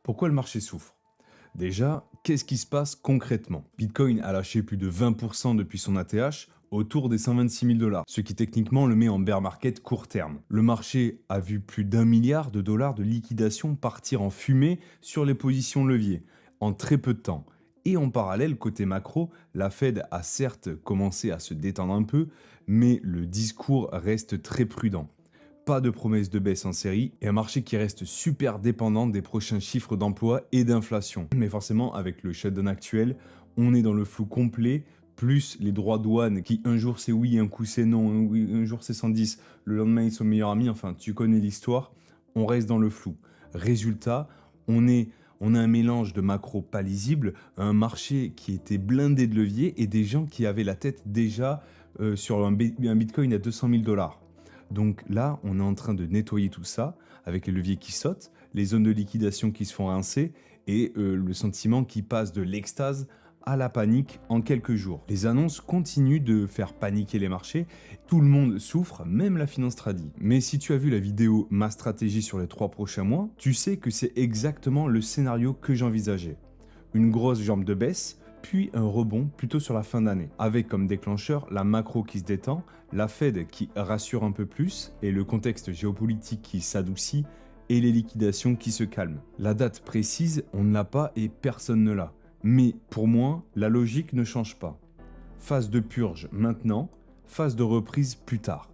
Pourquoi le marché souffre? Déjà, qu'est-ce qui se passe concrètement? Bitcoin a lâché plus de 20% depuis son ATH autour des 126 000 dollars, ce qui techniquement le met en bear market court terme. Le marché a vu plus d'1 milliard de dollars de liquidation partir en fumée sur les positions levier en très peu de temps. Et en parallèle, côté macro, la Fed a certes commencé à se détendre un peu, mais le discours reste très prudent. Pas de promesses de baisse en série et un marché qui reste super dépendant des prochains chiffres d'emploi et d'inflation. Mais forcément, avec le shutdown actuel, on est dans le flou complet, plus les droits douane qui un jour c'est oui, un coup c'est non, un jour c'est 110, le lendemain ils sont meilleurs amis, enfin tu connais l'histoire, on reste dans le flou. Résultat, on a un mélange de macro pas lisible, un marché qui était blindé de leviers et des gens qui avaient la tête déjà sur un bitcoin à 200 000 dollars. Donc là, on est en train de nettoyer tout ça avec les leviers qui sautent, les zones de liquidation qui se font rincer et le sentiment qui passe de l'extase à la panique en quelques jours. Les annonces continuent de faire paniquer les marchés, tout le monde souffre, même la finance tradie. Mais si tu as vu la vidéo Ma stratégie sur les 3 prochains mois, tu sais que c'est exactement le scénario que j'envisageais. Une grosse jambe de baisse, puis un rebond plutôt sur la fin d'année, avec comme déclencheur la macro qui se détend, la Fed qui rassure un peu plus, et le contexte géopolitique qui s'adoucit, et les liquidations qui se calment. La date précise, on ne l'a pas et personne ne l'a. Mais pour moi, la logique ne change pas. Phase de purge maintenant, phase de reprise plus tard.